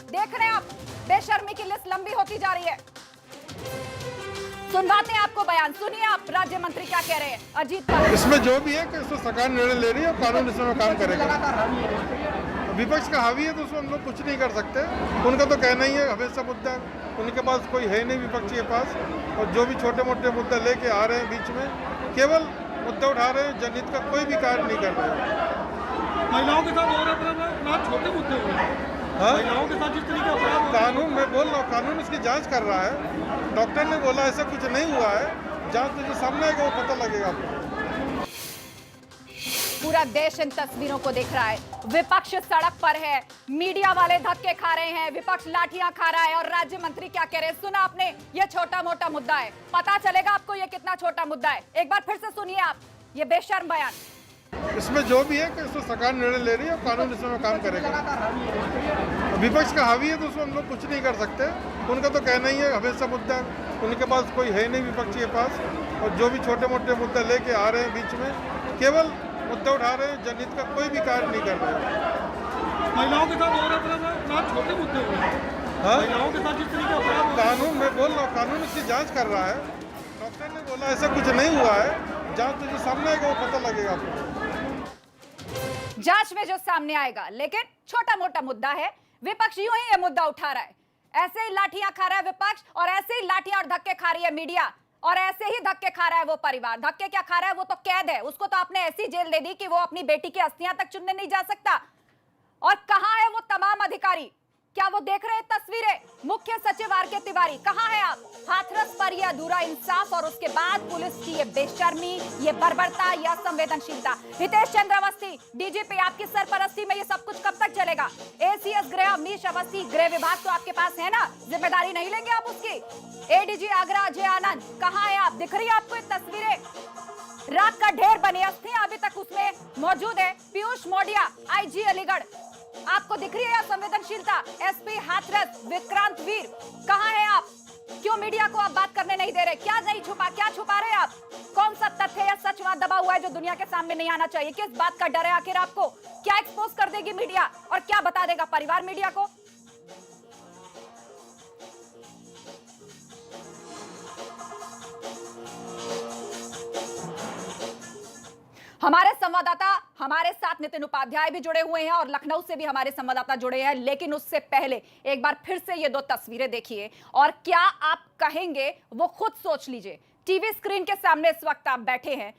देख रहे हैं आप, बेशर्मी की लिस्ट लंबी होती जा रही है। सुनवाते हैं आपको बयान, सुनिए आप राज्य मंत्री क्या कह रहे हैं। अजीत पवार इसमें जो भी है कि इसमें सरकार निर्णय ले रही है और कानून इसमें काम करेगा। विपक्ष का हावी है तो उसमें हम लोग कुछ नहीं कर सकते। उनका तो कहना ही है हमेशा मुद्दा, उनके पास कोई है नहीं विपक्ष के पास, और जो भी छोटे मोटे मुद्दा लेके आ रहे हैं बीच में, केवल मुद्दा उठा रहे हैं, जनहित का कोई भी कार्य नहीं कर रहे हैं। महिलाओं के साथ और अपराध छोटे मुद्दे हुए हैं। हाँ? महिलाओं के साथ जिस तरीके अपराध कानून, मैं बोल रहा हूँ, कानून इसकी जांच कर रहा है। डॉक्टर ने बोला ऐसा कुछ नहीं हुआ है, जांच तो जो सामने आएगा वो पता लगेगा आपको। पूरा देश इन तस्वीरों को देख रहा है। विपक्ष सड़क पर है, मीडिया वाले धक्के खा रहे हैं, विपक्ष लाठियां खा रहा है, और राज्य मंत्री क्या कह रहे हैं सुना आपने। ये छोटा मोटा मुद्दा है, पता चलेगा आपको ये कितना छोटा मुद्दा है। एक बार फिर से सुनिए आप ये बेशर्म बयान। इसमें जो भी है कि इसमें सरकार निर्णय ले रही है और कानून इसमें काम करेगा। विपक्ष का हावी है तो उसमें हम लोग कुछ नहीं कर सकते। उनका तो कहना ही है हमेशा मुद्दा, उनके पास कोई है नहीं विपक्ष के पास, और जो भी छोटे मोटे मुद्दा लेके आ रहे हैं बीच में, केवल मुद्दा उठा रहे हैं, जनहित का कोई भी कार्य नहीं कर रहे हैं। महिलाओं के साथ और अपराध छोटे मुद्दे हुए हैं। हाँ? महिलाओं के साथ जिस तरीके अपराध कानून, मैं बोल रहा हूँ, कानून इसकी जांच कर रहा है। डॉक्टर ने बोला ऐसा कुछ नहीं हुआ है, जांच तो जो सामने आएगा वो पता लगेगा आपको। जांच में जो सामने आएगा, लेकिन छोटा मोटा मुद्दा है। विपक्ष यूं ही ये मुद्दा उठा रहा है, ऐसे ही लाठियां खा रहा है विपक्ष, और ऐसे ही लाठियां और धक्के खा रही है मीडिया, और ऐसे ही धक्के खा रहा है वो परिवार। धक्के क्या खा रहा है, वो तो कैद है, उसको तो आपने ऐसी जेल दे दी कि वो अपनी बेटी की अस्थियां तक चुनने नहीं जा सकता। और कहां है वो तमाम अधिकारी, क्या वो देख रहे हैं तस्वीरें? मुख्य सचिव आर.के. तिवारी, कहां है आप? हाथरस पर यह अधूरा इंसाफ, और उसके बाद पुलिस की ये बेशर्मी, ये बर्बरता, यह संवेदनशीलता। हितेश चंद्र अवस्थी, डीजीपी, आपकी सरपरस्ती में ये सब कुछ कब तक चलेगा? एसीएस गृह अवनीश अवस्थी, गृह विभाग तो आपके पास है ना, जिम्मेदारी नहीं लेंगे आप उसकी? एडीजी आगरा अजय आनंद, कहां है आप? दिख रही है आपको ये तस्वीरें? राख का ढेर बने, अस्थियां अभी तक उसमें मौजूद है। पीयूष मोडिया, आईजी अलीगढ़, आपको दिख रही है संवेदनशीलता? एसपी हाथरस विक्रांत वीर, कहां है आप? क्यों मीडिया को आप बात करने नहीं दे रहे? क्या छुपा रहे आप? कौन सा तथ्य या सच वहां दबा हुआ है जो दुनिया के सामने नहीं आना चाहिए? किस बात का डर है आखिर आपको? क्या एक्सपोज कर देगी मीडिया, और क्या बता देगा परिवार मीडिया को? हमारे संवाददाता हमारे साथ नितिन उपाध्याय भी जुड़े हुए हैं, और लखनऊ से भी हमारे संवाददाता जुड़े हैं। लेकिन उससे पहले एक बार फिर से ये दो तस्वीरें देखिए, और क्या आप कहेंगे वो खुद सोच लीजिए। टीवी स्क्रीन के सामने इस वक्त आप बैठे हैं,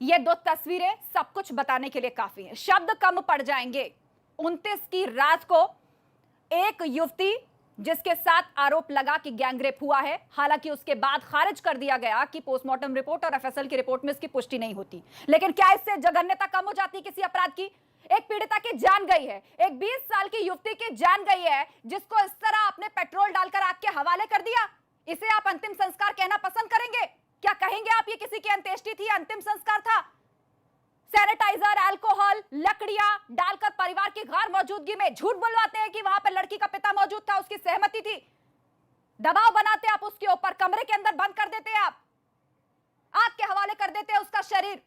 ये दो तस्वीरें सब कुछ बताने के लिए काफी हैं, शब्द कम पड़ जाएंगे। 29 की रात को एक युवती जिसके साथ आरोप लगा कि गैंगरेप हुआ है, हालांकि उसके बाद खारिज कर दिया गया कि पोस्टमार्टम रिपोर्ट और एफएसएल की रिपोर्ट में इसकी पुष्टि नहीं होती। लेकिन क्या इससे जघन्यता कम हो जाती किसी अपराध की? एक पीड़िता की जान गई है, एक 20 साल की युवती की जान गई है, जिसको इस तरह आपने पेट्रोल डालकर आग के हवाले कर दिया। इसे आप अंतिम संस्कार कहना पसंद करेंगे? क्या कहेंगे आप ये किसी की अंत्येष्टि थी, अंतिम संस्कार था? सैनिटाइजर, अल्कोहल, लकड़ियां डालकर परिवार की गैर मौजूदगी में झूठ बुलवाते हैं कि वहां पर लड़की का पिता मौजूद था, उसकी सहमति थी। दबाव बनाते आप उसके ऊपर, कमरे के अंदर बंद कर देते आप, आग के हवाले कर देते हैं उसका शरीर,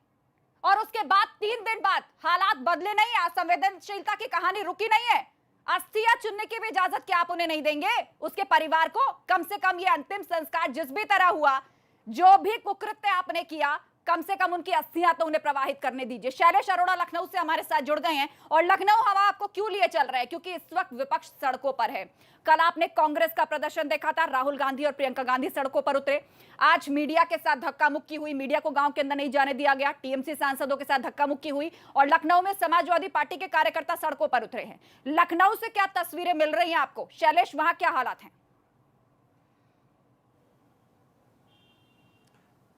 और उसके बाद 3 दिन बाद हालात बदले नहीं, असंवेदनशीलता की कहानी रुकी नहीं है। अस्थियां चुनने की भी इजाजत क्या आप उन्हें नहीं देंगे उसके परिवार को? कम से कम ये अंतिम संस्कार जिस भी तरह हुआ, जो भी कुकृत्य आपने किया, कम से कम उनकी अस्थियां तो उन्हें प्रवाहित करने दीजिए। शैलेश अरोड़ा लखनऊ से हमारे साथ जुड़ गए हैं, और लखनऊ हवा आपको क्यों लिए चल रहा है? क्योंकि इस वक्त विपक्ष सड़कों पर है। कल आपने कांग्रेस का प्रदर्शन देखा था, राहुल गांधी और प्रियंका गांधी सड़कों पर उतरे। आज मीडिया के साथ धक्का मुक्की हुई, मीडिया को गांव के अंदर नहीं जाने दिया गया, टीएमसी सांसदों के साथ धक्का मुक्की हुई, और लखनऊ में समाजवादी पार्टी के कार्यकर्ता सड़कों पर उतरे हैं। लखनऊ से क्या तस्वीरें मिल रही हैं आपको? शैलेश, वहां क्या हालात हैं?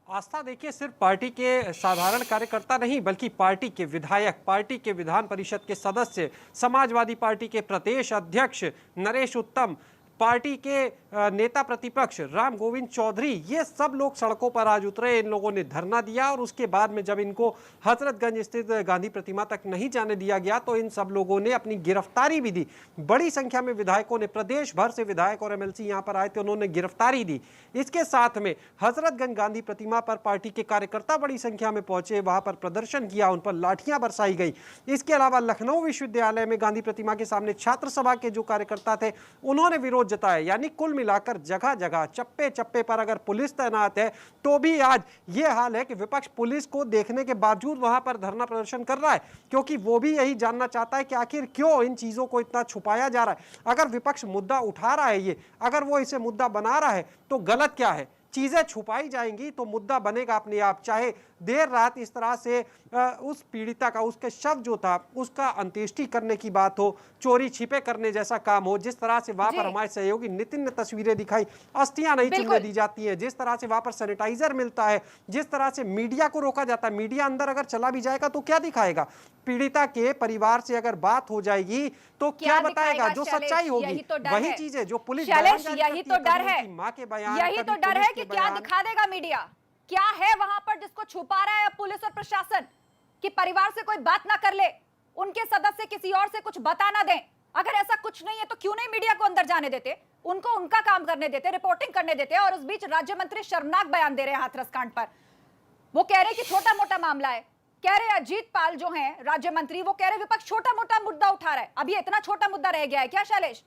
आस्था, देखिए, सिर्फ पार्टी के साधारण कार्यकर्ता नहीं बल्कि पार्टी के विधायक, पार्टी के विधान परिषद के सदस्य, समाजवादी पार्टी के प्रदेश अध्यक्ष नरेश उत्तम, पार्टी के नेता प्रतिपक्ष राम गोविंद चौधरी, ये सब लोग सड़कों पर आज उतरे। इन लोगों ने धरना दिया और उसके बाद में जब इनको हजरतगंज स्थित गांधी प्रतिमा तक नहीं जाने दिया गया तो इन सब लोगों ने अपनी गिरफ्तारी भी दी। बड़ी संख्या में विधायकों ने, प्रदेश भर से विधायक और एमएलसी यहां पर आए थे, उन्होंने गिरफ्तारी दी। इसके साथ में हजरतगंज गांधी प्रतिमा पर पार्टी के कार्यकर्ता बड़ी संख्या में पहुंचे, वहां पर प्रदर्शन किया, उन पर लाठियां बरसाई गई। इसके अलावा लखनऊ विश्वविद्यालय में गांधी प्रतिमा के सामने छात्र सभा के जो कार्यकर्ता थे उन्होंने विरोध जताया। यानी कुल मिलाकर जगह जगह चप्पे चप्पे पर अगर पुलिस तैनात है तो भी आज ये हाल है कि विपक्ष पुलिस को देखने के बावजूद वहां पर धरना प्रदर्शन कर रहा है, क्योंकि वो भी यही जानना चाहता है कि आखिर क्यों इन चीजों को इतना छुपाया जा रहा है। अगर विपक्ष मुद्दा उठा रहा है, ये अगर वो इसे मुद्दा बना रहा है तो गलत क्या है? चीजें छुपाई जाएंगी तो मुद्दा बनेगा अपने आप। चाहे देर रात इस तरह से उस पीड़िता का, उसके शव जो था उसका अंत्येष्टि करने की बात हो, चोरी छिपे करने जैसा काम हो, जिस तरह से वहां पर हमारे सहयोगी नितिन ने तस्वीरें दिखाई, अस्थियां नहीं चुनने दी जाती हैं, जिस तरह से वहां पर सैनिटाइजर मिलता है, जिस तरह से मीडिया को रोका जाता है, मीडिया अंदर अगर चला भी जाएगा तो क्या दिखाएगा? पीड़िता के परिवार से अगर बात हो जाएगी तो क्या बताएगा? जो सच्चाई होगी वही चीजें जो पुलिस, यही तो डर है, माँ के बयान, यही तो डर है कि क्या दिखा देगा मीडिया, क्या है वहां पर जिसको छुपा रहा है पुलिस और प्रशासन, कि परिवार से कोई बात ना कर ले, उनके सदस्य किसी और से कुछ बता ना दें। अगर ऐसा कुछ नहीं है तो क्यों नहीं मीडिया को अंदर जाने देते, उनको उनका काम करने देते, रिपोर्टिंग करने देते। और उस बीच राज्य मंत्री शर्मनाक बयान दे रहे हैं हाथरस कांड पर। वो कह रहे कि छोटा मोटा मामला है, कह रहे अजीत पाल जो हैं राज्य मंत्री, वो कह रहे विपक्ष छोटा मोटा मुद्दा उठा रहा है। अभी इतना छोटा मुद्दा रह गया है क्या शैलेश?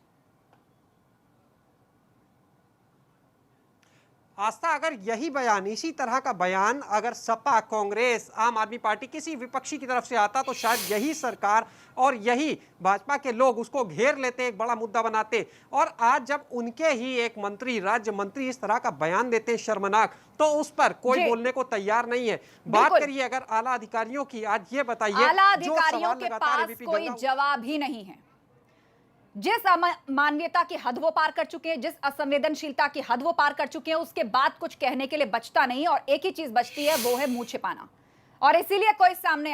आस्था, अगर यही बयान, इसी तरह का बयान अगर सपा, कांग्रेस, आम आदमी पार्टी किसी विपक्षी की तरफ से आता तो शायद यही सरकार और यही भाजपा के लोग उसको घेर लेते, एक बड़ा मुद्दा बनाते। और आज जब उनके ही एक मंत्री, राज्य मंत्री इस तरह का बयान देते हैं शर्मनाक, तो उस पर कोई बोलने को तैयार नहीं है। बात करिए अगर आला अधिकारियों की, आज ये बताइए, आला अधिकारियों के पास कोई जवाब ही नहीं है। जिस मानवीयता की हद वो पार कर चुके हैं, जिस असंवेदनशीलता की हद वो पार कर चुके हैं, उसके बाद कुछ कहने के लिए बचता नहीं और एक ही चीज बचती है, वो है मुंह छिपाना। और इसीलिए कोई सामने